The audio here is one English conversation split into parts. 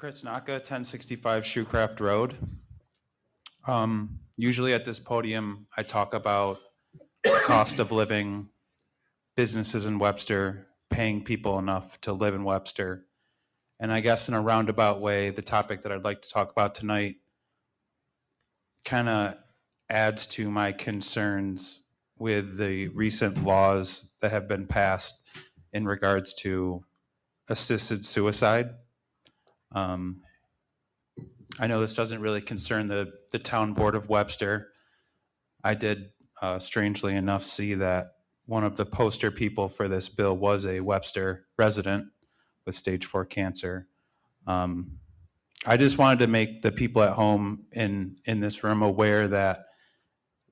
Chris Naka, 1065 Shoecraft Road. Usually at this podium, I talk about cost of living, businesses in Webster, paying people enough to live in Webster. And I guess in a roundabout way, the topic that I'd like to talk about tonight kind of adds to my concerns with the recent laws that have been passed in regards to assisted suicide. I know this doesn't really concern the town board of Webster. I did, strangely enough, see that one of the poster people for this bill was a Webster resident with stage 4 cancer. I just wanted to make the people at home in this room aware that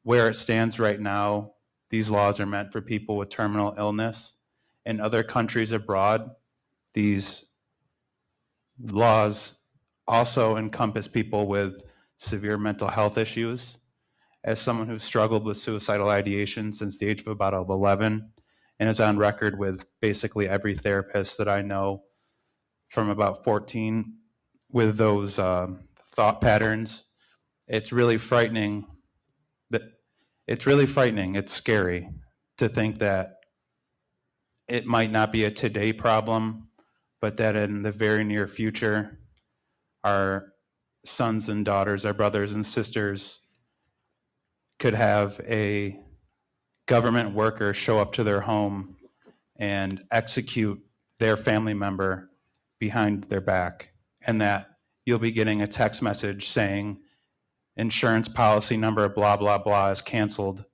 where it stands right now, these laws are meant for people with terminal illness. In other countries abroad, these laws also encompass people with severe mental health issues. As someone who's struggled with suicidal ideation since the age of about 11 and is on record with basically every therapist that I know from about 14 with those thought patterns, it's really frightening. It's scary to think that it might not be a today problem, but that in the very near future, our sons and daughters, our brothers and sisters could have a government worker show up to their home and execute their family member behind their back, and that you'll be getting a text message saying insurance policy number blah, blah, blah is canceled.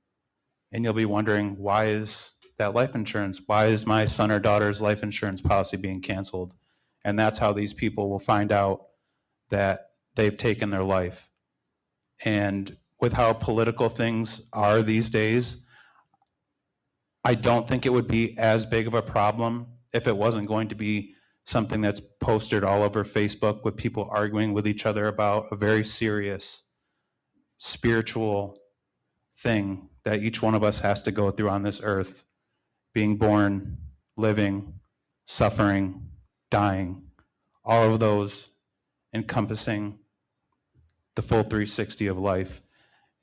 And you'll be wondering, why is that life insurance? Why is my son or daughter's life insurance policy being canceled? And that's how these people will find out that they've taken their life. And with how political things are these days, I don't think it would be as big of a problem if it wasn't going to be something that's posted all over Facebook with people arguing with each other about a very serious spiritual thing that each one of us has to go through on this earth, being born, living, suffering, dying, all of those encompassing the full 360 of life.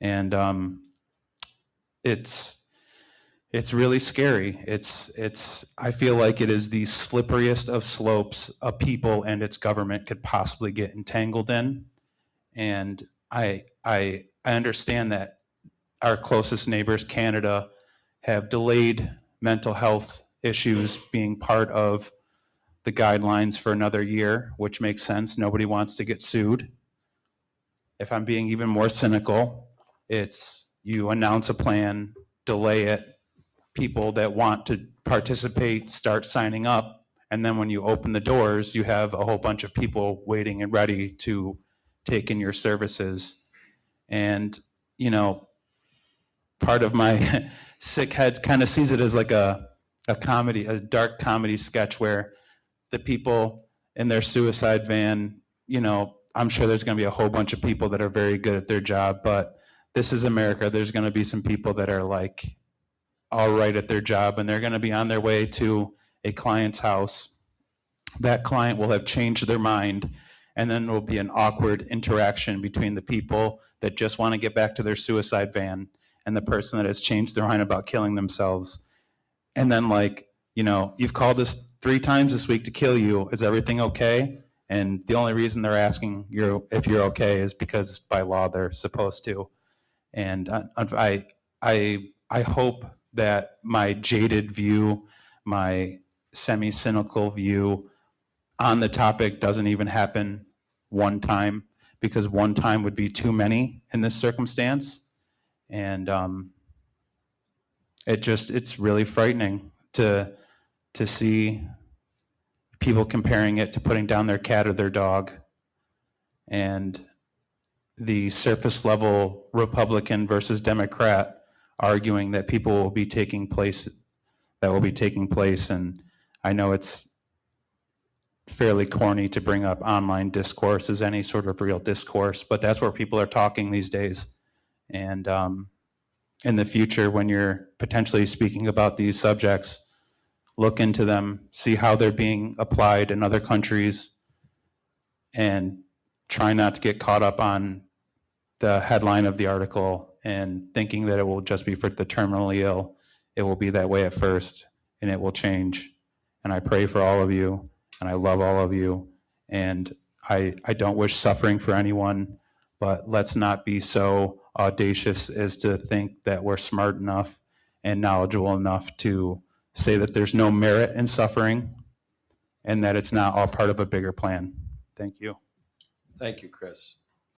And it's really scary. I feel like it is the slipperiest of slopes a people and its government could possibly get entangled in. And I understand that our closest neighbors, Canada, have delayed mental health issues being part of the guidelines for another year, which makes sense. Nobody wants to get sued. If I'm being even more cynical, it's you announce a plan, delay it, people that want to participate start signing up, and then when you open the doors, you have a whole bunch of people waiting and ready to take in your services. And, you know, part of my sick head kind of sees it as like a comedy, a dark comedy sketch where the people in their suicide van, you know, I'm sure there's going to be a whole bunch of people that are very good at their job, but this is America. There's going to be some people that are like all right at their job, and they're going to be on their way to a client's house. That client will have changed their mind, and then there will be an awkward interaction between the people that just want to get back to their suicide van and the person that has changed their mind about killing themselves. And then, like, you know, you've called us 3 times this week to kill you. Is everything okay? And the only reason they're asking you if you're okay is because by law they're supposed to. And I hope that my jaded view, my semi-cynical view on the topic doesn't even happen one time, because one time would be too many in this circumstance. And it's really frightening to see people comparing it to putting down their cat or their dog, and the surface level Republican versus Democrat arguing that will be taking place. And I know it's fairly corny to bring up online discourse as any sort of real discourse, but that's where people are talking these days. And in the future, when you're potentially speaking about these subjects, look into them, see how they're being applied in other countries, and try not to get caught up on the headline of the article and thinking that it will just be for the terminally ill. It will be that way at first, and it will change. And I pray for all of you, and I love all of you, and I don't wish suffering for anyone, but let's not be so audacious as to think that we're smart enough and knowledgeable enough to say that there's no merit in suffering and that it's not all part of a bigger plan. Thank you. Thank you, Chris.